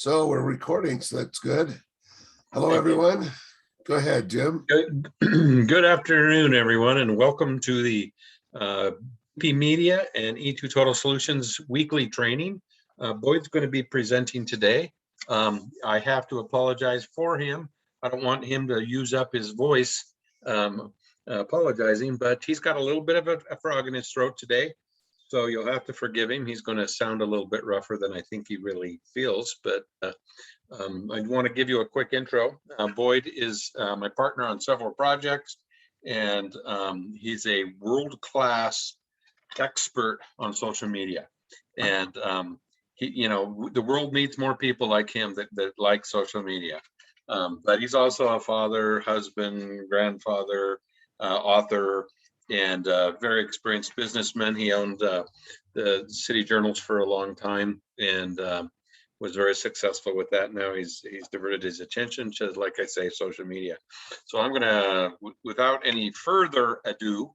So we're recording, so that's good. Hello, everyone. Go ahead, Jim. Good afternoon, everyone, and welcome to the P Media and E2 Total Solutions weekly training. Boyd's going to be presenting today. I have to apologize for him. I don't want him to use up his voice apologizing, but he's got a little bit of a frog in his throat today. So you'll have to forgive him. He's going to sound a little bit rougher than I think he really feels, but I want to give you a quick intro. Boyd is my partner on several projects, and he's a world-class expert on social media. And the world needs more people like him that like social media. But he's also a father, husband, grandfather, author, and very experienced businessman. He owned the city journals for a long time and was very successful with that. Now he's diverted his attention to, like I say, social media. So I'm gonna, without any further ado,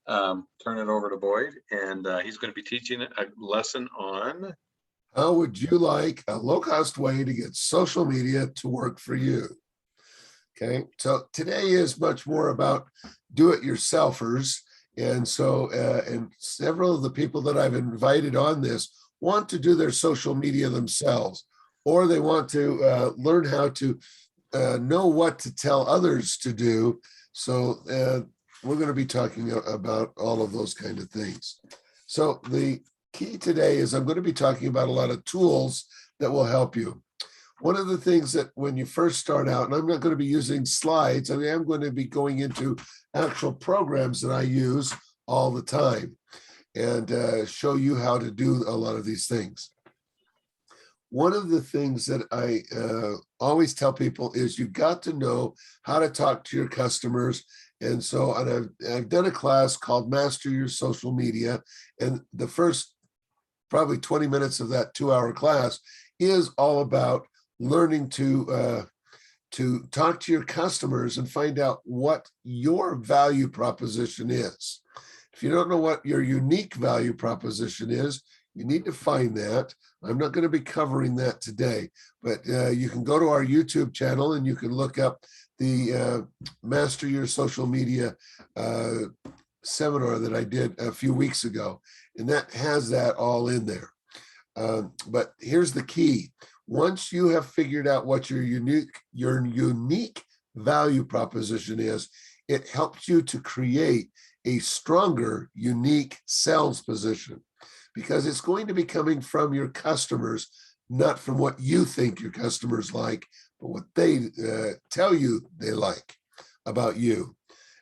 turn it over to Boyd, and he's gonna be teaching a lesson on how would you like a low-cost way to get social media to work for you? Okay, so today is much more about do-it-yourselfers. And so, and several of the people that I've invited on this want to do their social media themselves, or they want to learn how to know what to tell others to do. So we're going to be talking about all of those kind of things. So the key today is I'm going to be talking about a lot of tools that will help you. One of the things that when you first start out, and I'm not going to be using slides, I mean, I'm going to be going into actual programs that I use all the time and show you how to do a lot of these things. One of the things that I always tell people is you've got to know how to talk to your customers. And so I've done a class called Master Your Social Media. And the first probably 20 minutes of that 2-hour class is all about learning to talk to your customers and find out what your value proposition is. If you don't know what your unique value proposition is, you need to find that. I'm not going to be covering that today, but you can go to our YouTube channel and you can look up the Master Your Social Media seminar that I did a few weeks ago, and that has that all in there. But here's the key. Once you have figured out what your unique value proposition is, it helps you to create a stronger, unique sales position, because it's going to be coming from your customers, not from what you think your customers like, but what they tell you they like about you.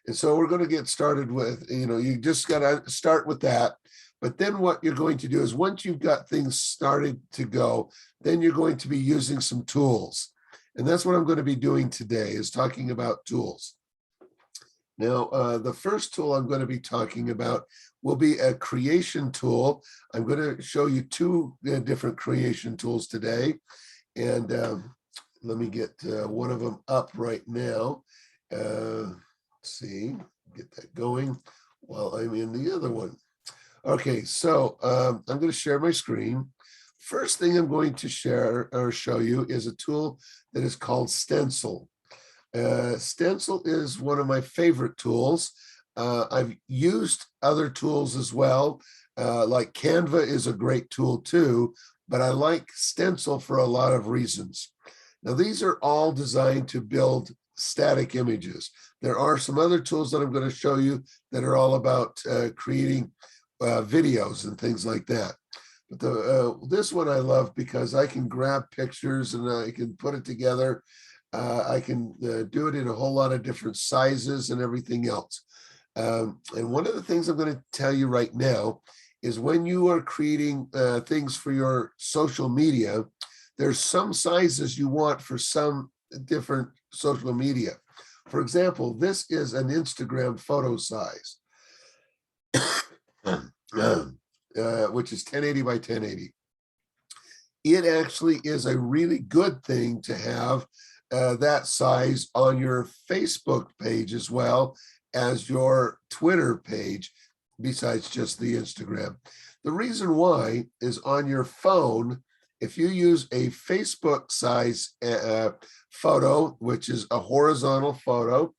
And so we're going to get started with, you just got to start with that. But then what you're going to do is once you've got things started to go, then you're going to be using some tools. And that's what I'm going to be doing today, is talking about tools. Now, the first tool I'm going to be talking about will be a creation tool. I'm going to show you two different creation tools today. And let me get one of them up right now. Let's see, get that going while I'm in the other one. Okay, so I'm going to share my screen. First thing I'm going to share or show you is a tool that is called Stencil. Stencil is one of my favorite tools. I've used other tools as well, like Canva is a great tool too, but I like Stencil for a lot of reasons. Now, these are all designed to build static images. There are some other tools that I'm going to show you that are all about creating videos and things like that. But this one I love because I can grab pictures and I can put it together. I can do it in a whole lot of different sizes and everything else. And one of the things I'm going to tell you right now is when you are creating things for your social media, there's some sizes you want for some different social media. For example, this is an Instagram photo size. Which is 1080 by 1080. It actually is a really good thing to have that size on your Facebook page as well as your Twitter page, besides just the Instagram. The reason why is on your phone, if you use a Facebook size photo, which is a horizontal photo,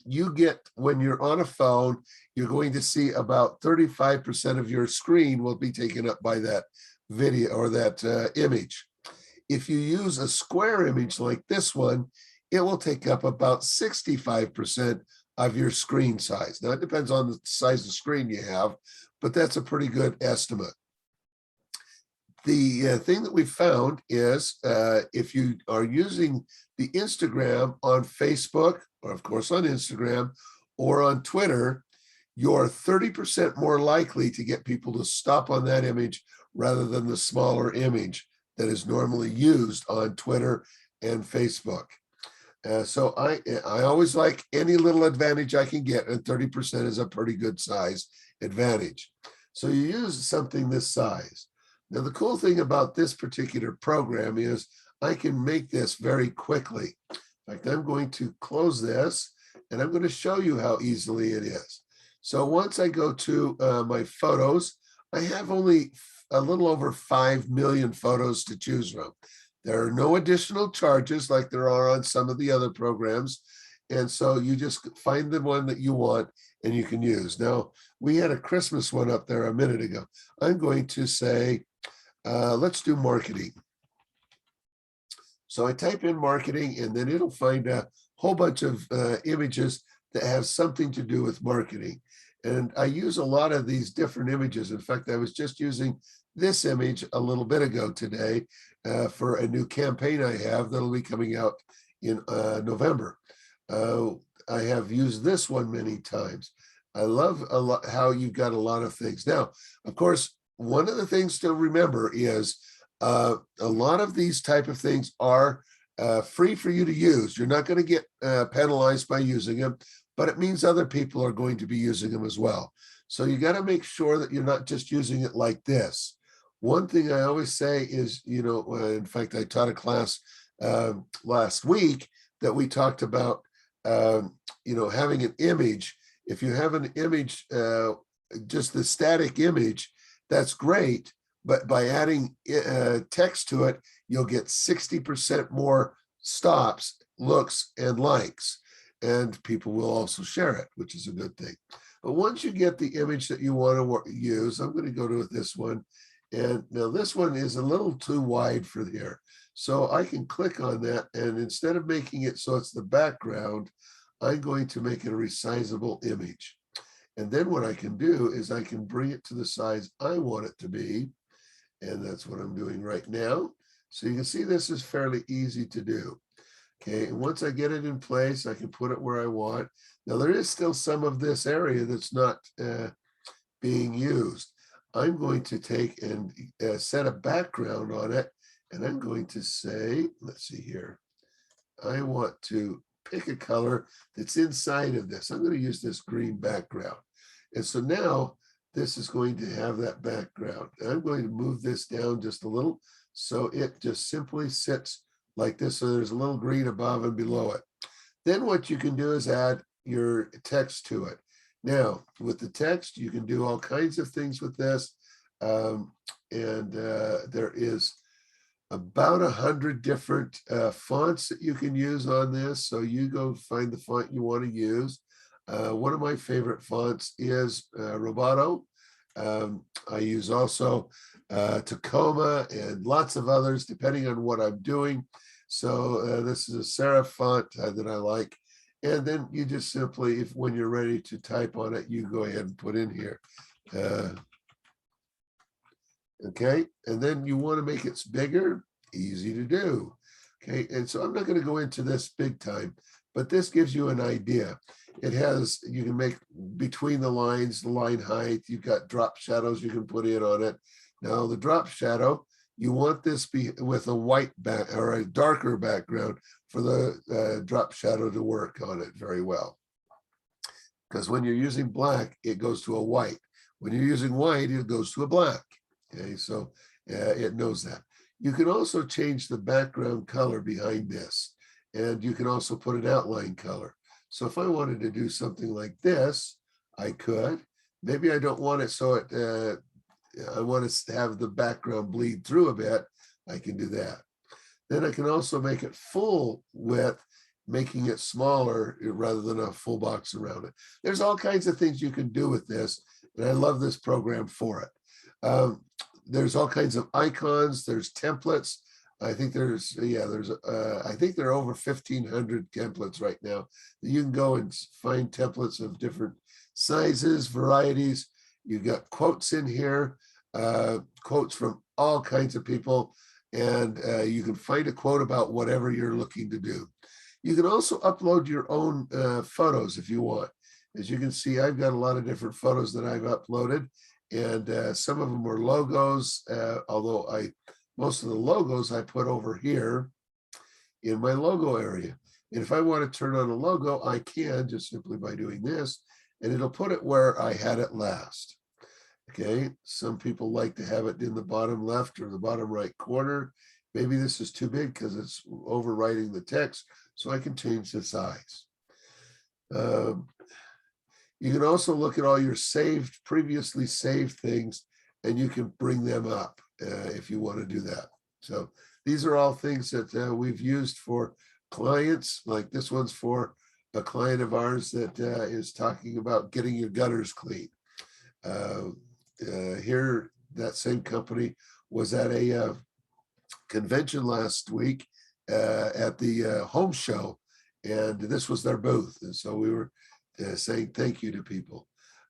you get, when you're on a phone, you're going to see about 35% of your screen will be taken up by that video or that image. If you use a square image like this one, it will take up about 65% of your screen size. Now, it depends on the size of screen you have, but that's a pretty good estimate. The thing that we found is if you are using the Instagram on Facebook, or of course on Instagram, or on Twitter, you're 30% more likely to get people to stop on that image rather than the smaller image that is normally used on Twitter and Facebook. So I always like any little advantage I can get, and 30% is a pretty good size advantage. So you use something this size. Now, the cool thing about this particular program is I can make this very quickly. In fact, I'm going to close this, and I'm going to show you how easily it is. So once I go to my photos, I have only a little over 5 million photos to choose from. There are no additional charges like there are on some of the other programs. And so you just find the one that you want and you can use. Now, we had a Christmas one up there a minute ago. I'm going to say, let's do marketing. So I type in marketing, and then it'll find a whole bunch of images that have something to do with marketing. And I use a lot of these different images. In fact, I was just using this image a little bit ago today for a new campaign I have that'll be coming out in November. I have used this one many times. I love a lot how you've got a lot of things. Now, of course, one of the things to remember is a lot of these type of things are free for you to use. You're not going to get penalized by using them, but it means other people are going to be using them as well. So you got to make sure that you're not just using it like this. One thing I always say is, you know, in fact, I taught a class last week that we talked about, you know, having an image. If you have an image, just the static image, that's great. But by adding text to it, you'll get 60% more stops, looks, and likes. And people will also share it, which is a good thing. But once you get the image that you want to use, I'm going to go to this one. And now this one is a little too wide for here. So I can click on that. And instead of making it so it's the background, I'm going to make it a resizable image. And then what I can do is I can bring it to the size I want it to be. And that's what I'm doing right now. So you can see this is fairly easy to do. Okay, and once I get it in place, I can put it where I want. Now there is still some of this area that's not being used. I'm going to take and set a background on it. And I'm going to say, let's see here. I want to pick a color that's inside of this. I'm going to use this green background. And so now this is going to have that background. I'm going to move this down just a little so it just simply sits like this. So there's a little green above and below it. Then what you can do is add your text to it. Now, with the text, you can do all kinds of things with this. There is about 100 different fonts that you can use on this. So you go find the font you want to use. One of my favorite fonts is Roboto. I use also Tacoma and lots of others depending on what I'm doing. So this is a serif font that I like. And then you just simply, when you're ready to type on it, you go ahead and put in here. Okay, and then you want to make it bigger, easy to do. Okay, and so I'm not going to go into this big time, but this gives you an idea. It has, you can make between the lines, the line height, you've got drop shadows you can put in on it. Now the drop shadow, you want this be with a white back or a darker background for the drop shadow to work on it very well. Because when you're using black, it goes to a white. When you're using white, it goes to a black. Okay, so it knows that. You can also change the background color behind this, and you can also put an outline color. So if I wanted to do something like this, I could. Maybe I don't want it so it I want to have the background bleed through a bit, I can do that. Then I can also make it full width, making it smaller rather than a full box around it. There's all kinds of things you can do with this, and I love this program for it. There's all kinds of icons, there's templates. I think I think there are over 1,500 templates right now. You can go and find templates of different sizes, varieties. You've got quotes in here, quotes from all kinds of people, and you can find a quote about whatever you're looking to do. You can also upload your own photos if you want. As you can see, I've got a lot of different photos that I've uploaded, and some of them were logos, although most of the logos I put over here in my logo area. And if I want to turn on a logo, I can just simply by doing this, and it'll put it where I had it last. Okay, some people like to have it in the bottom left or the bottom right corner. Maybe this is too big because it's overwriting the text, so I can change the size. You can also look at all your previously saved things, and you can bring them up if you want to do that. So these are all things that we've used for clients. Like this one's for a client of ours that is talking about getting your gutters clean. Here, that same company was at a convention last week at the home show, and this was their booth. And so we were saying thank you to people.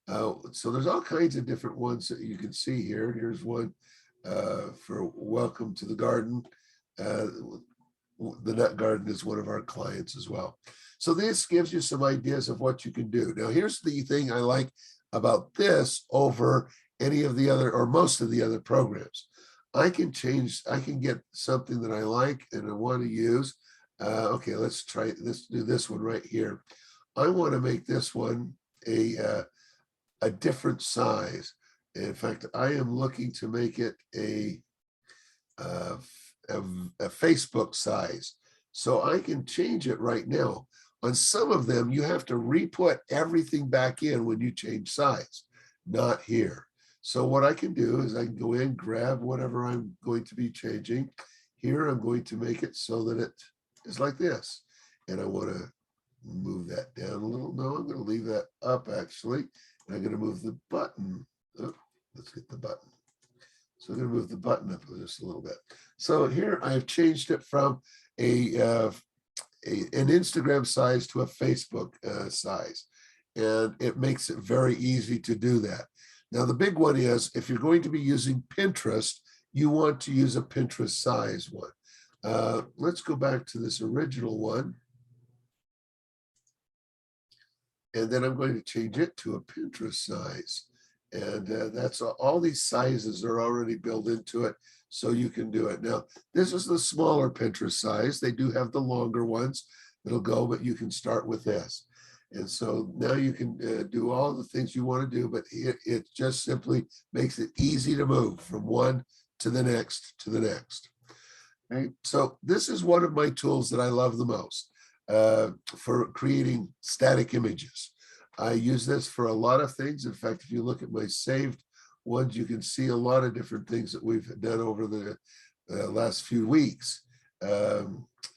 So there's all kinds of different ones that you can see here. Here's one for welcome to the garden. The Nut Garden is one of our clients as well. So this gives you some ideas of what you can do. Now, here's the thing I like about this over any of the other or most of the other programs. I can get something that I like and I want to use. Okay, let's do this one right here. I want to make this one a different size. In fact, I am looking to make it a Facebook size. So I can change it right now. On some of them, you have to re-put everything back in when you change size, not here. So what I can do is I can go in, grab whatever I'm going to be changing. Here, I'm going to make it so that it is like this. And I want to move that down a little. No, I'm going to leave that up actually. And I'm going to move the button. Oh, let's get the button. So I'm going to move the button up just a little bit. So here I've changed it from an Instagram size to a Facebook size. And it makes it very easy to do that. Now, the big one is if you're going to be using Pinterest, you want to use a Pinterest size one. Let's go back to this original one. And then I'm going to change it to a Pinterest size. And that's all these sizes are already built into it, so you can do it. Now, this is the smaller Pinterest size. They do have the longer ones that'll go, but you can start with this. And so now you can do all the things you want to do, but it just simply makes it easy to move from one to the next to the next. Right? So this is one of my tools that I love the most for creating static images. I use this for a lot of things. In fact, if you look at my saved ones, you can see a lot of different things that we've done over the last few weeks.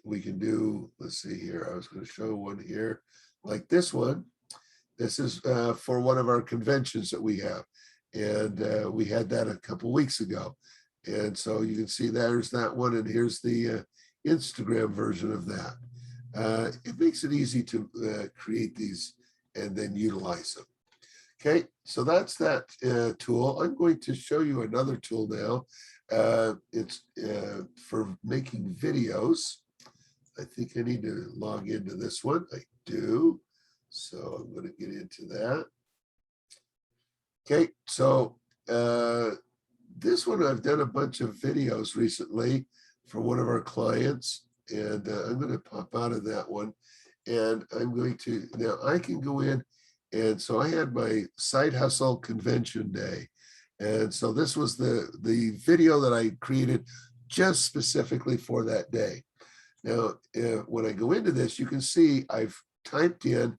We can do, let's see here, I was going to show one here, like this one. This is for one of our conventions that we have. And we had that a couple weeks ago. And so you can see there's that one, and here's the Instagram version of that. It makes it easy to create these and then utilize them. Okay, so that's that tool. I'm going to show you another tool now. It's for making videos. I think I need to log into this one. I do. So I'm going to get into that. Okay, so this one, I've done a bunch of videos recently for one of our clients, and I'm going to pop out of that one. And I'm going to, now I can go in, and so I had my Side Hustle Convention Day. And so this was the video that I created just specifically for that day. Now, when I go into this, you can see I've typed in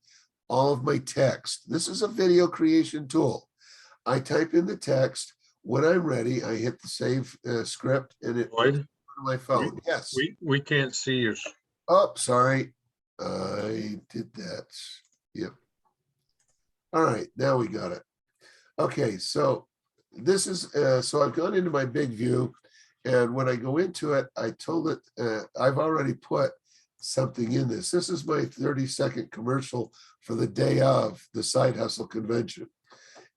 all of my text. This is a video creation tool. I type in the text. When I'm ready, I hit the save script and it Boyd, on my phone. Yes. we can't see you. Oh, sorry. I did that. Yep. All right, now we got it. Okay, so this is, so I've gone into my big view, and when I go into it, I told it, I've already put something in this. This is my 30-second commercial for the day of the Side Hustle Convention.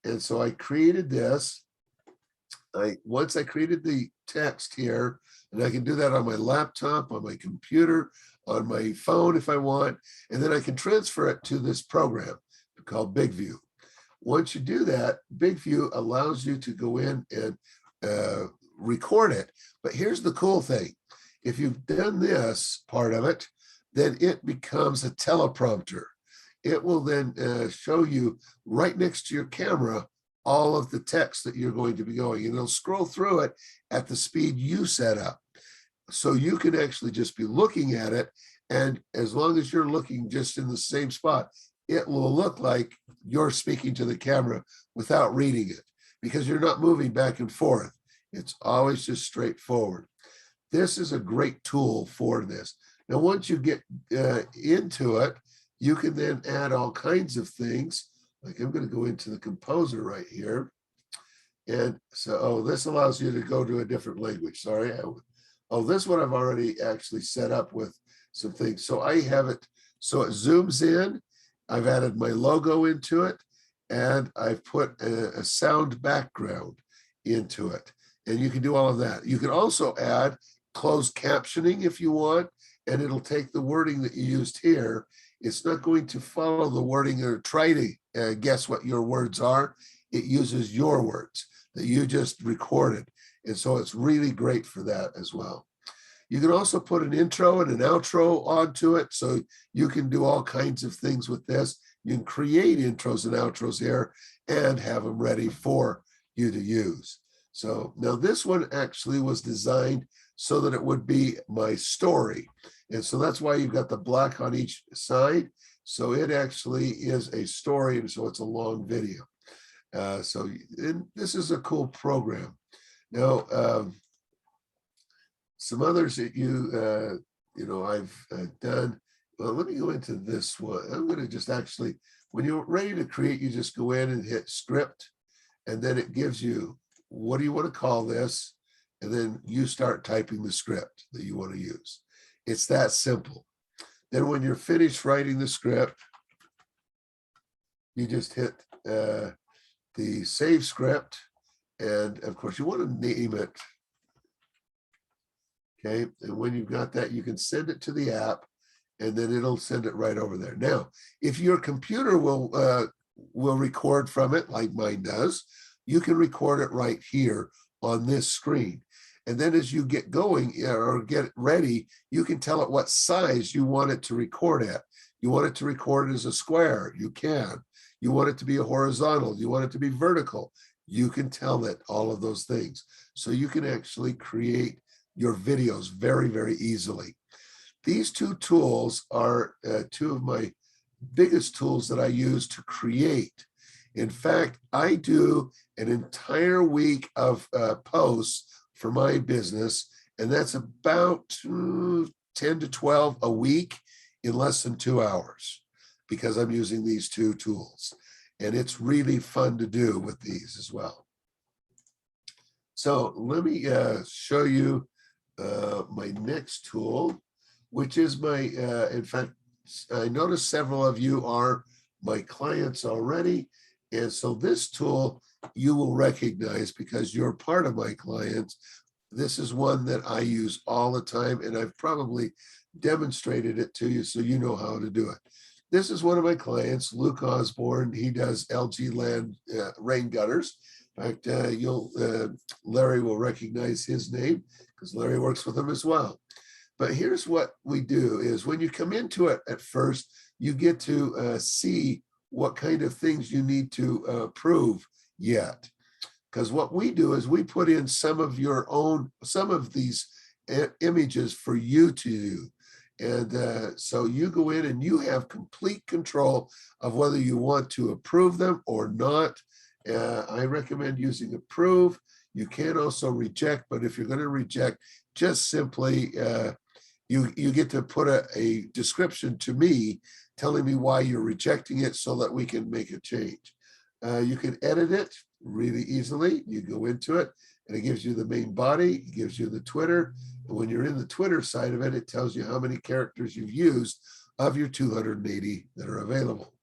And so I created this. Once I created the text here, and I can do that on my laptop, on my computer, on my phone if I want, and then I can transfer it to this program called Big View. Once you do that, Big View allows you to go in and record it. But here's the cool thing. If you've done this part of it, then it becomes a teleprompter. It will then show you right next to your camera all of the text that you're going to be going, and it'll scroll through it at the speed you set up. So you can actually just be looking at it, and as long as you're looking just in the same spot, it will look like you're speaking to the camera without reading it, because you're not moving back and forth. It's always just straightforward. This is a great tool for this. Now, once you get into it, you can then add all kinds of things. Like I'm going to go into the composer right here. And so, oh, this allows you to go to a different language. Sorry. Oh, this one I've already actually set up with some things. So I have it, so it zooms in. I've added my logo into it, and I've put a sound background into it. And you can do all of that. You can also add closed captioning if you want, and it'll take the wording that you used here. It's not going to follow the wording or try to guess what your words are. It uses your words that you just recorded. And so it's really great for that as well. You can also put an intro and an outro onto it. So you can do all kinds of things with this. You can create intros and outros here and have them ready for you to use. So now this one actually was designed so that it would be my story. And so that's why you've got the black on each side. So it actually is a story, and so it's a long video. And this is a cool program. Now, some others that I've done. Well, let me go into this one. I'm going to just actually, when you're ready to create, you just go in and hit script, and then it gives you, what do you want to call this? And then you start typing the script that you want to use. It's that simple. Then when you're finished writing the script, you just hit the save script. And of course, you want to name it. Okay. And when you've got that, you can send it to the app, and then it'll send it right over there. Now, if your computer will record from it, like mine does, you can record it right here on this screen. And then as you get going or get ready, you can tell it what size you want it to record at. You want it to record as a square, you can. You want it to be a horizontal, you want it to be vertical. You can tell it all of those things. So you can actually create your videos very, very easily. These two tools are two of my biggest tools that I use to create. In fact, I do an entire week of posts for my business, and that's about 10 to 12 a week in less than 2 hours, because I'm using these two tools. And it's really fun to do with these as well. So let me show you my next tool, which is my, in fact, I noticed several of you are my clients already. And so this tool you will recognize because you're part of my clients. This is one that I use all the time, and I've probably demonstrated it to you so you know how to do it. This is one of my clients, Luke Osborne. He does LG land rain gutters. In fact, Larry will recognize his name because Larry works with him as well. But here's what we do is when you come into it at first, you get to see what kind of things you need to approve yet. Because what we do is we put in some of these images for you to do. And so you go in and you have complete control of whether you want to approve them or not. I recommend using approve. You can also reject, but if you're going to reject, just simply you get to put a description to me telling me why you're rejecting it so that we can make a change. You can edit it really easily. You go into it and it gives you the main body, it gives you the Twitter. And when you're in the Twitter side of it, it tells you how many characters you've used of your 280 that are available.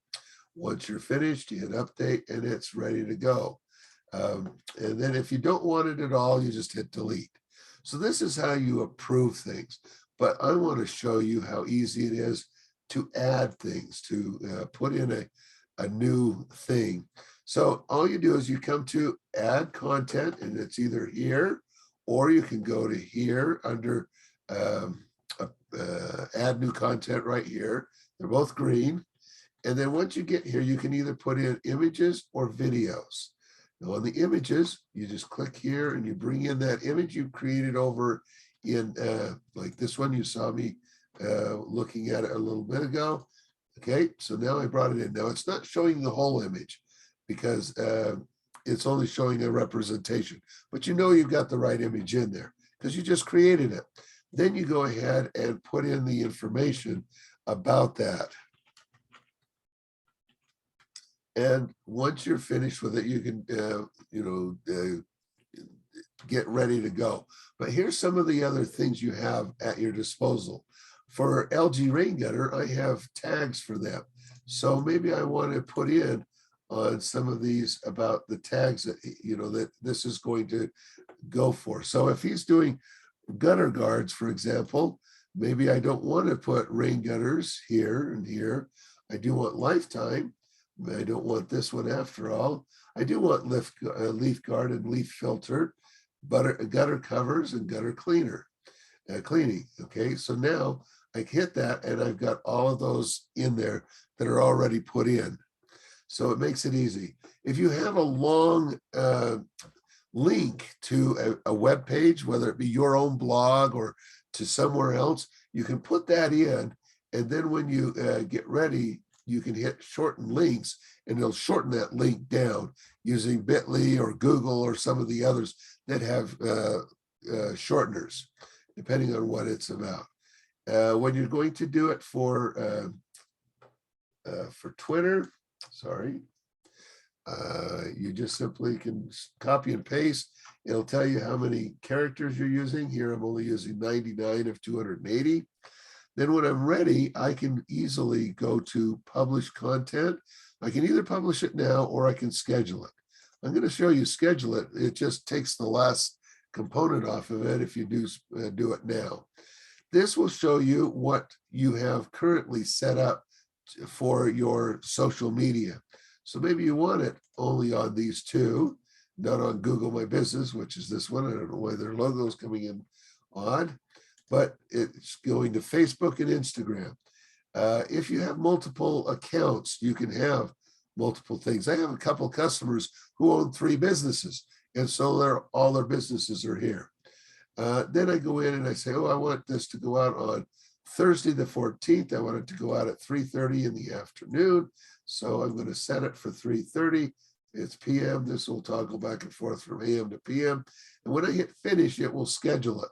Once you're finished, you hit update and it's ready to go. And then if you don't want it at all, you just hit delete. So this is how you approve things. But I want to show you how easy it is to add things, to put in a new thing. So all you do is you come to add content, and it's either here, or you can go to here under add new content right here. They're both green. And then once you get here, you can either put in images or videos. Now on the images, you just click here and you bring in that image you created over in like this one. You saw me looking at it a little bit ago. Okay, so now I brought it in. Now it's not showing the whole image because it's only showing a representation, but you know you've got the right image in there because you just created it. Then you go ahead and put in the information about that. And once you're finished with it, you can, get ready to go. But here's some of the other things you have at your disposal. For LG Rain Gutter, I have tags for them. So maybe I want to put in on some of these about the tags that, that this is going to go for. So if he's doing gutter guards, for example, maybe I don't want to put rain gutters here and here. I do want lifetime. I don't want this one after all. I do want leaf guard and leaf filter, gutter covers and gutter cleaning. Okay, so now I hit that and I've got all of those in there that are already put in. So it makes it easy. If you have a long link to a web page, whether it be your own blog or to somewhere else, you can put that in. And then when you get ready, you can hit shorten links and it'll shorten that link down using Bitly or Google or some of the others that have shorteners, depending on what it's about. When you're going to do it for Twitter, you just simply can copy and paste. It'll tell you how many characters you're using. Here I'm only using 99 of 280. Then when I'm ready, I can easily go to publish content. I can either publish it now or I can schedule it. I'm going to show you schedule it. It just takes the last component off of it if you do it now. This will show you what you have currently set up for your social media. So maybe you want it only on these two, not on Google My Business, which is this one. I don't know why their logo is coming in odd, but it's going to Facebook and Instagram. If you have multiple accounts, you can have multiple things. I have a couple customers who own 3 businesses, and so all their businesses are here. Then I go in and I say, oh, I want this to go out on Thursday the 14th. I want it to go out at 3:30 in the afternoon. So I'm going to set it for 3:30. It's PM. This will toggle back and forth from AM to PM. And when I hit finish, it will schedule it.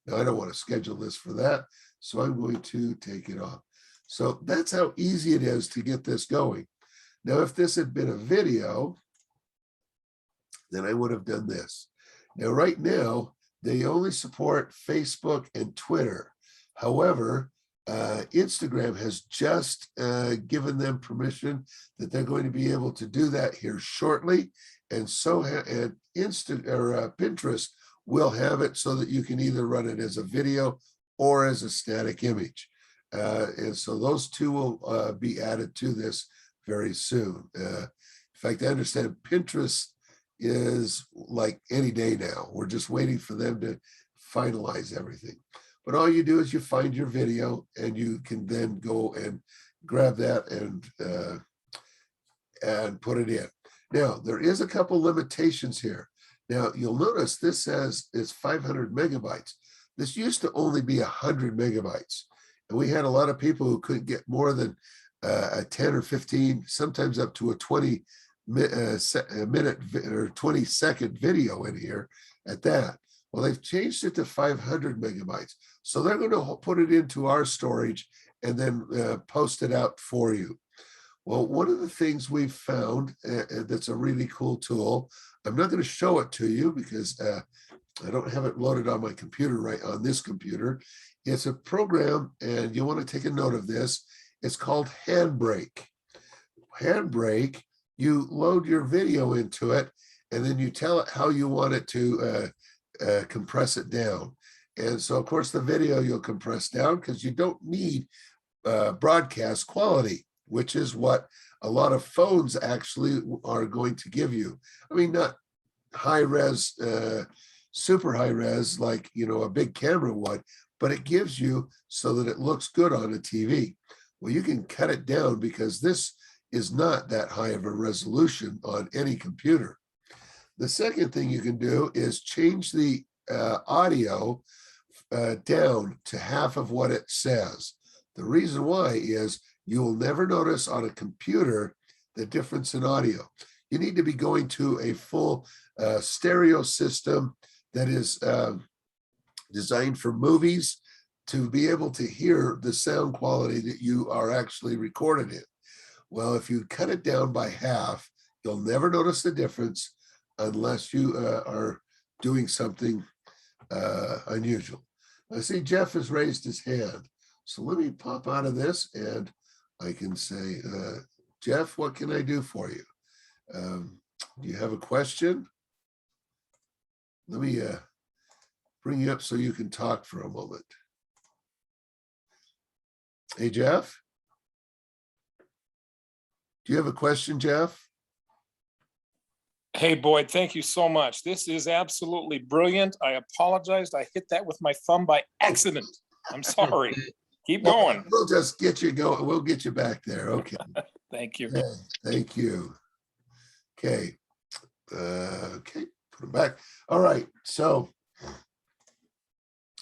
Now, I don't want to schedule this for that, so I'm going to take it off. So that's how easy it is to get this going. Now, if this had been a video, then I would have done this. Now, right now, they only support Facebook and Twitter. However, Instagram has just given them permission that they're going to be able to do that here shortly. And so and Pinterest will have it so that you can either run it as a video or as a static image. And so those two will be added to this very soon. In fact, I understand Pinterest is like any day now. We're just waiting for them to finalize everything. But all you do is you find your video and you can then go and grab that and put it in. Now, there is a couple limitations here. Now, you'll notice this says it's 500 megabytes. This used to only be 100 megabytes. And we had a lot of people who couldn't get more than a 10 or 15, sometimes up to a 20 a minute or 20-second video in here at that. Well, they've changed it to 500 megabytes. So they're going to put it into our storage and then post it out for you. Well, one of the things we've found that's a really cool tool, I'm not going to show it to you because I don't have it loaded on my computer right on this computer. It's a program, and you want to take a note of this. It's called Handbrake. Handbrake, you load your video into it, and then you tell it how you want it to compress it down. And so, of course, the video you'll compress down because you don't need broadcast quality, which is what a lot of phones actually are going to give you. I mean, not high res, super high res like, a big camera would, but it gives you so that it looks good on a TV. Well, you can cut it down because this is not that high of a resolution on any computer. The second thing you can do is change the audio down to half of what it says. The reason why is you will never notice on a computer the difference in audio. You need to be going to a full stereo system that is designed for movies to be able to hear the sound quality that you are actually recorded in. Well, if you cut it down by half, you'll never notice the difference unless you are doing something unusual. I see Jeff has raised his hand. So let me pop out of this and I can say, Jeff, what can I do for you? Do you have a question? Let me bring you up so you can talk for a moment. Hey, Jeff? Do you have a question, Jeff? Hey, Boyd, thank you so much. This is absolutely brilliant. I apologized. I hit that with my thumb by accident. I'm sorry. Keep going. We'll just get you going. We'll get you back there. Okay. Thank you. Okay. Thank you. Okay. Okay. Put them back. All right. So,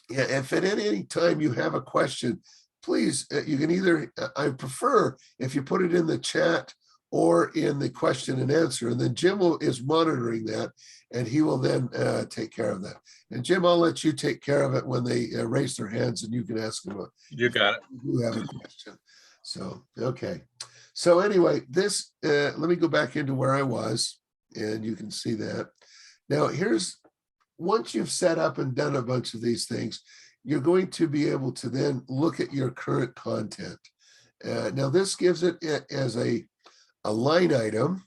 yeah, if at any time you have a question, please, you can either, I prefer if you put it in the chat or in the question and answer, and then Jim is monitoring that, and he will then take care of that. And Jim, I'll let you take care of it when they raise their hands, and you can ask them. You got it. You have a question. So, okay. So anyway, this, let me go back into where I was, and you can see that. Now, once you've set up and done a bunch of these things, you're going to be able to then look at your current content. Now, this gives it as a line item,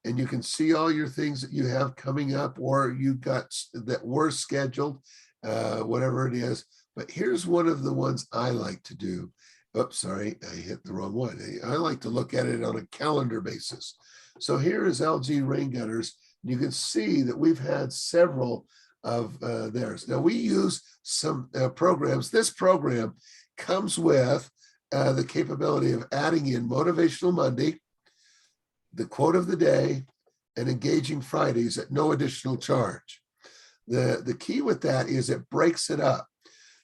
and you can see all your things that you have coming up or you got that were scheduled, whatever it is. But here's one of the ones I like to do. Oops, sorry, I hit the wrong one. I like to look at it on a calendar basis. So here is LG Rain Gutters. You can see that we've had several of theirs. Now we use some programs. This program comes with the capability of adding in Motivational Monday, the quote of the day, and Engaging Fridays at no additional charge. The key with that is it breaks it up.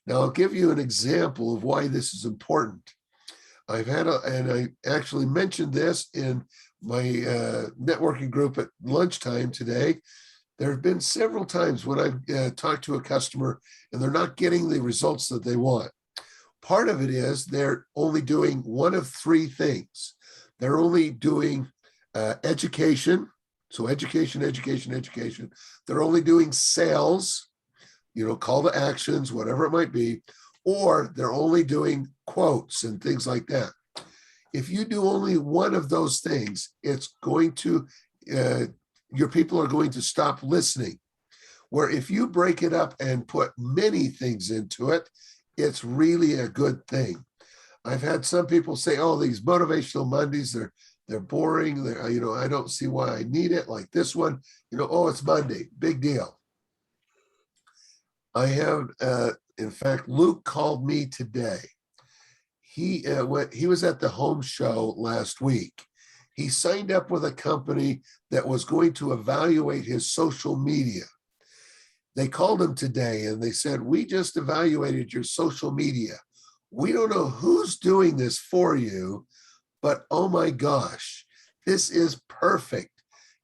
Now I'll give you an example of why this is important. And I actually mentioned this in my networking group at lunchtime today. There have been several times when I've talked to a customer and they're not getting the results that they want. Part of it is they're only doing one of three things. They're only doing education. So education, education, education. They're only doing sales, call to actions, whatever it might be, or they're only doing quotes and things like that. If you do only one of those things, it's going to, your people are going to stop listening. Where if you break it up and put many things into it, it's really a good thing. I've had some people say, oh, these Motivational Mondays, they're boring. I don't see why I need it. Like this one, oh, it's Monday, big deal. I have, in fact, Luke called me today. He was at the home show last week. He signed up with a company that was going to evaluate his social media. They called him today and they said, we just evaluated your social media. We don't know who's doing this for you, but oh my gosh, this is perfect.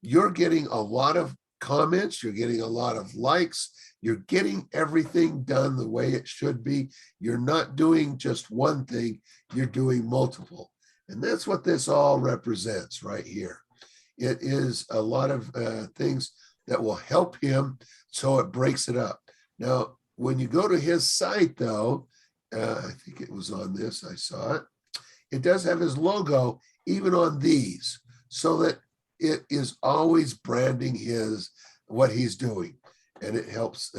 you're getting a lot of comments, you're getting a lot of likes, you're getting everything done the way it should be. You're not doing just one thing, you're doing multiple. And that's what this all represents right here. It is a lot of things that will help him, so it breaks it up. Now, when you go to his site, though, I think it was on this, I saw it. It does have his logo even on these, so that it is always branding what he's doing. And it helps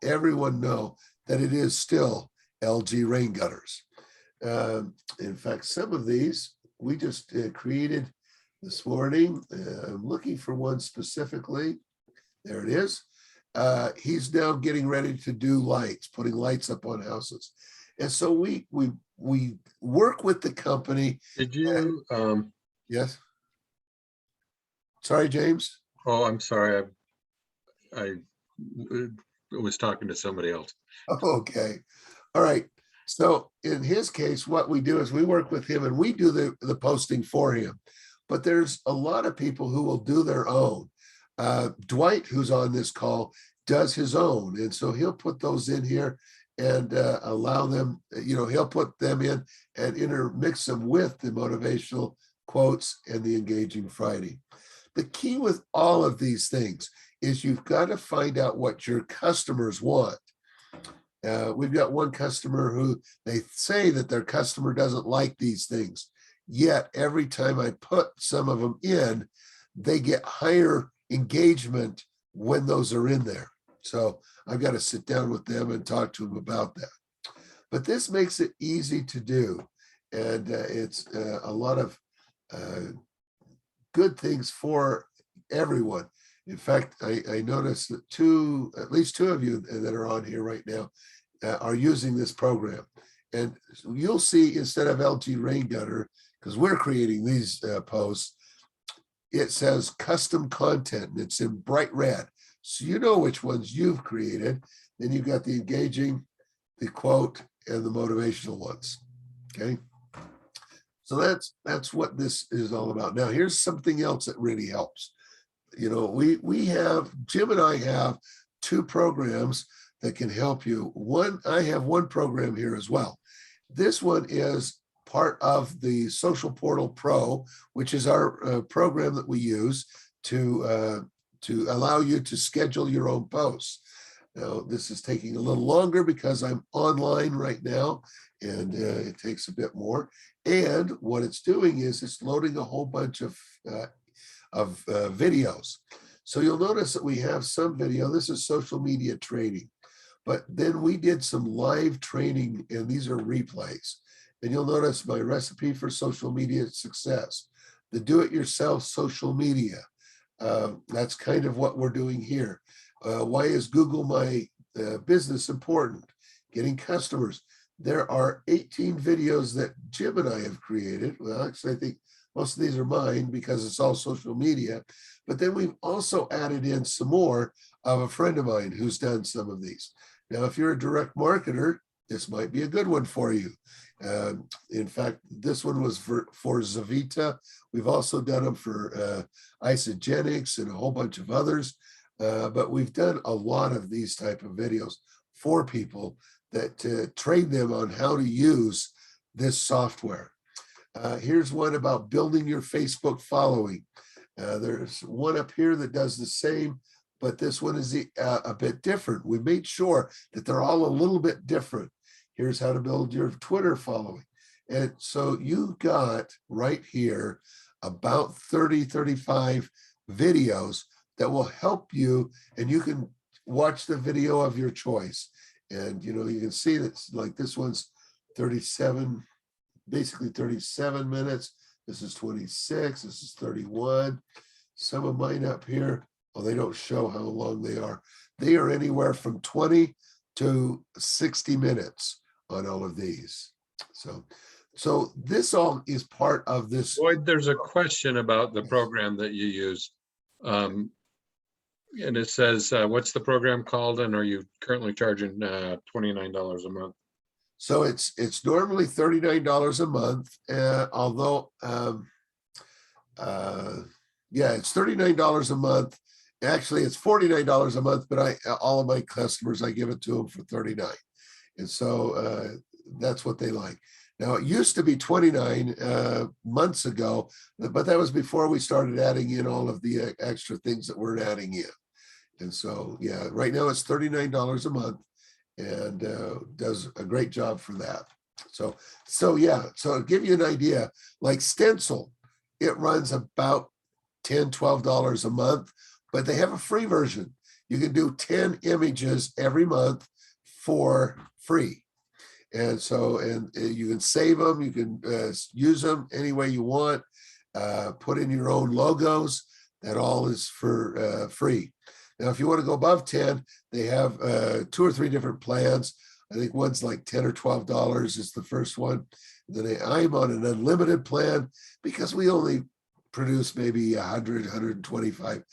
everyone know that it is still LG rain gutters. In fact, some of these we just created this morning. I'm looking for one specifically. There it is. He's now getting ready to do lights, putting lights up on houses. And so we work with the company. Did you, Yes. Sorry, James. oh, I'm sorry. I was talking to somebody else. Okay. All right. So in his case, what we do is we work with him and we do the posting for him. But there's a lot of people who will do their own. Dwight, who's on this call, does his own. And so he'll put those in here and allow them, he'll put them in and intermix them with the motivational quotes and the engaging Friday. The key with all of these things is you've got to find out what your customers want. We've got one customer who they say that their customer doesn't like these things. Yet every time I put some of them in, they get higher engagement when those are in there. So I've got to sit down with them and talk to them about that. But this makes it easy to do. And it's a lot of good things for everyone. In fact, I noticed that at least two of you that are on here right now are using this program. And you'll see, instead of LG Rain Gutter, because we're creating these posts, it says custom content and it's in bright red. So you know which ones you've created. Then you've got the engaging, the quote, and the motivational ones. Okay. So that's what this is all about. Now, here's something else that really helps. We have, Jim and I have two programs that can help you. I have one program here as well. This one is part of the Social Portal Pro, which is our program that we use to allow you to schedule your own posts. Now, this is taking a little longer because I'm online right now, and it takes a bit more. And what it's doing is it's loading a whole bunch of videos. So you'll notice that we have some video. This is social media training, but then we did some live training, and these are replays. And you'll notice my recipe for social media success, the do-it-yourself social media. That's kind of what we're doing here. Why is Google My Business important? Getting customers. There are 18 videos that Jim and I have created. Well, actually, I think most of these are mine because it's all social media. But then we've also added in some more of a friend of mine who's done some of these. Now, if you're a direct marketer, this might be a good one for you. In fact, this one was for Zavita. We've also done them for Isogenics and a whole bunch of others. But we've done a lot of these type of videos for people that train them on how to use this software. Here's one about building your Facebook following. There's one up here that does the same, but this one is a bit different. We made sure that they're all a little bit different. Here's how to build your Twitter following. And so you got right here about 35 videos that will help you, and you can watch the video of your choice. And you can see that, like, this one's 37, basically 37 minutes. This is 26, this is 31. Some of mine up here, they don't show how long they are. They are anywhere from 20 to 60 minutes on all of these. So this all is part of this. Boyd, there's a question about the program that you use. And it says, what's the program called? And are you currently charging $29 a month? So it's normally $39 a month, although Yeah, it's $39 a month. Actually, it's $49 a month, but all of my customers, I give it to them for 39. And so that's what they like. Now, it used to be 29 months ago, but that was before we started adding in all of the extra things that we're adding in. And so, yeah, right now it's $39 a month and does a great job for that. So yeah, so to give you an idea, like Stencil, it runs about $10, $12 a month, but they have a free version. You can do 10 images every month for free. And so, and you can save them, you can use them any way you want, put in your own logos, that all is for free. Now, if you want to go above 10, they have 2 or 3 different plans. I think one's like $10 or $12 is the first one. Then I'm on an unlimited plan because we only produce maybe 100, 125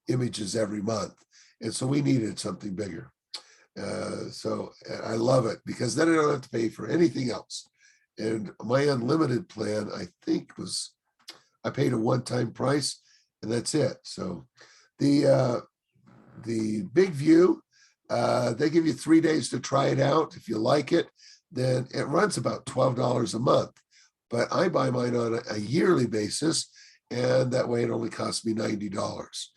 images every month. And so we needed something bigger. So I love it because then I don't have to pay for anything else. And my unlimited plan, I think I paid a one-time price and that's it. So the Big View, they give you 3 days to try it out. If you like it, then it runs about $12 a month. But I buy mine on a yearly basis, and that way it only costs me $90.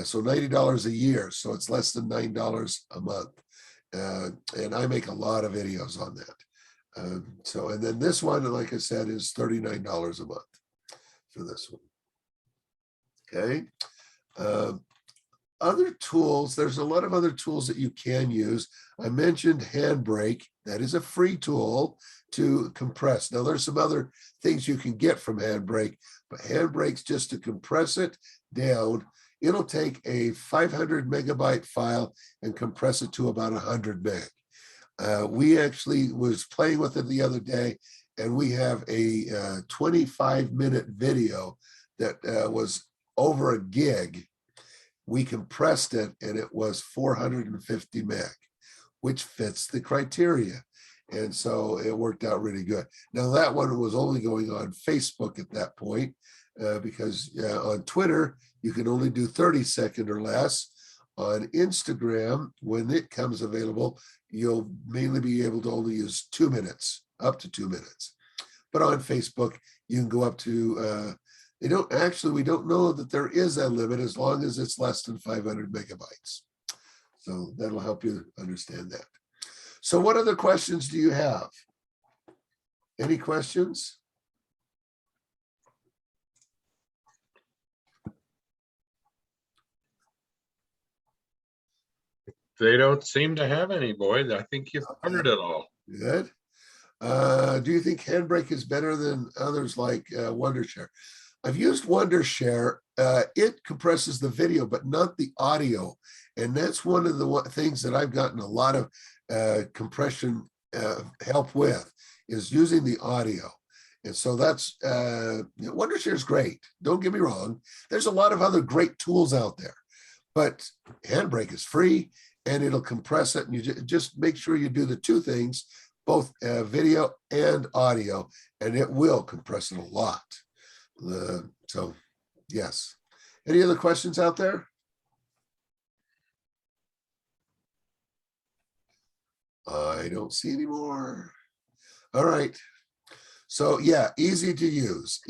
So $90 a year. So it's less than $9 a month. And I make a lot of videos on that. So, and then this one, like I said, is $39 a month for this one. Okay. Other tools, there's a lot of other tools that you can use. I mentioned Handbrake. That is a free tool to compress. Now, there's some other things you can get from Handbrake, but Handbrake's just to compress it down. It'll take a 500 megabyte file and compress it to about 100 meg. We actually was playing with it the other day, and we have a 25-minute video that was over a gig. We compressed it and it was 450 meg, which fits the criteria. And so it worked out really good. Now that one was only going on Facebook at that point because on Twitter, you can only do 30-second or less. On Instagram, when it comes available, you'll mainly be able to only use 2 minutes, up to 2 minutes. But on Facebook, you can go up to we don't know that there is a limit as long as it's less than 500 megabytes. So that'll help you understand that. So what other questions do you have? Any questions? They don't seem to have any, Boyd. I think you've covered it all. Good. Do you think Handbrake is better than others like Wondershare? I've used Wondershare. It compresses the video, but not the audio. And that's one of the things that I've gotten a lot of compression help with, is using the audio. And so that's, Wondershare is great. Don't get me wrong. There's a lot of other great tools out there, but Handbrake is free and it'll compress it. And you just make sure you do the 2 things, both video and audio, and it will compress it a lot. So yes. Any other questions out there? I don't see any more. All right. So yeah, easy to use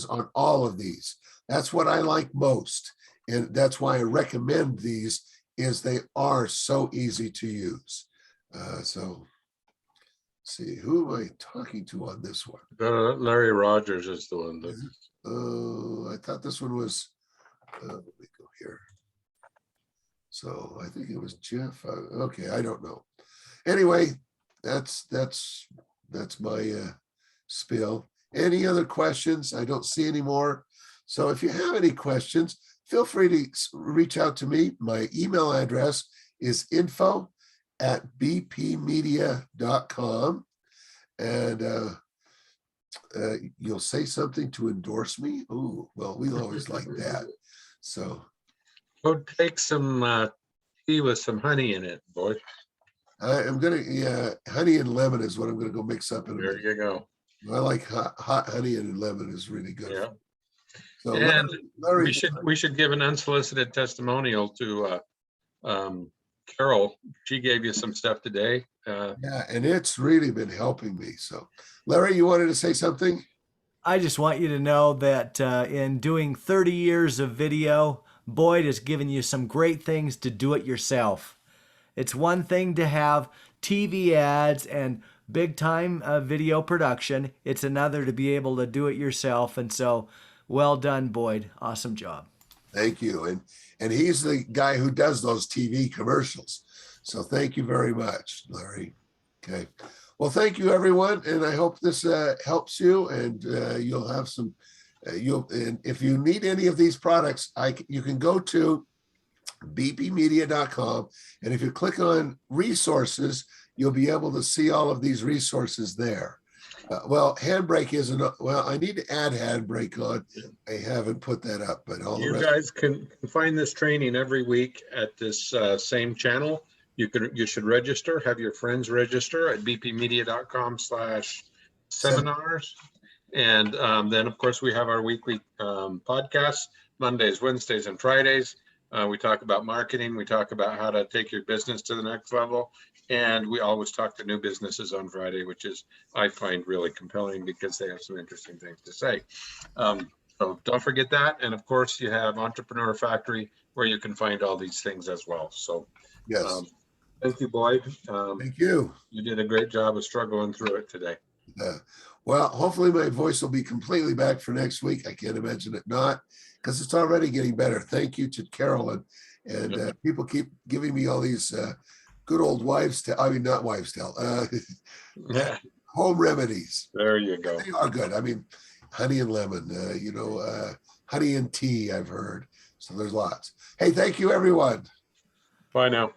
on all of these. That's what I like most. And that's why I recommend these, is they are so easy to use. So see, who am I talking to on this one? Larry Rogers is the one. I thought this one was, let me go here. So I think it was Jeff. Okay, I don't know. Anyway, that's my spiel. Any other questions? I don't see any more. So if you have any questions, feel free to reach out to me. My email address is info@bpmedia.com. And you'll say something to endorse me. Oh, well, we always like that. So Go take some tea with some honey in it, boy. I'm gonna, honey and lemon is what I'm gonna go mix up in a There minute. you go. I like hot honey and lemon is really good. Yeah. So And Larry, we should give an unsolicited testimonial to Carol. She gave you some stuff today. yeah, and it's really been helping me. So Larry, you wanted to say something? I just want you to know that in doing 30 years of video, Boyd has given you some great things to do it yourself. It's one thing to have TV ads and big time video production. It's another to be able to do it yourself. And so, well done, Boyd. Awesome job. Thank you. And he's the guy who does those TV commercials. So thank you very much, Larry. Okay. Well, thank you, everyone. And I hope this helps you, and you'll have some, and if you need any of these products, you can go to bpmedia.com. And if you click on resources, you'll be able to see all of these resources there. Well, Handbrake isn't, well, I need to add Handbrake on. I haven't put that up, but all the You rest. guys can find this training every week at this same channel. You should register, have your friends register at bpmedia.com/seminars. And then, of course, we have our weekly podcasts, Mondays, Wednesdays, and Fridays. We talk about marketing. We talk about how to take your business to the next level. And we always talk to new businesses on Friday, which is, I find, really compelling because they have some interesting things to say. So don't forget that. And of course, you have Entrepreneur Factory, where you can find all these things as well. So Yes. thank you, Boyd. Thank you. You did a great job of struggling through it today. Well, hopefully my voice will be completely back for next week. I can't imagine it not, because it's already getting better. Thank you to Carolyn. And people keep giving me all these good old wives' tale. I mean, not wives' tale. Yeah, Home remedies. there you go. They are good. I mean, honey and lemon, honey and tea, I've heard. So there's lots. Hey, thank you, everyone. Bye now.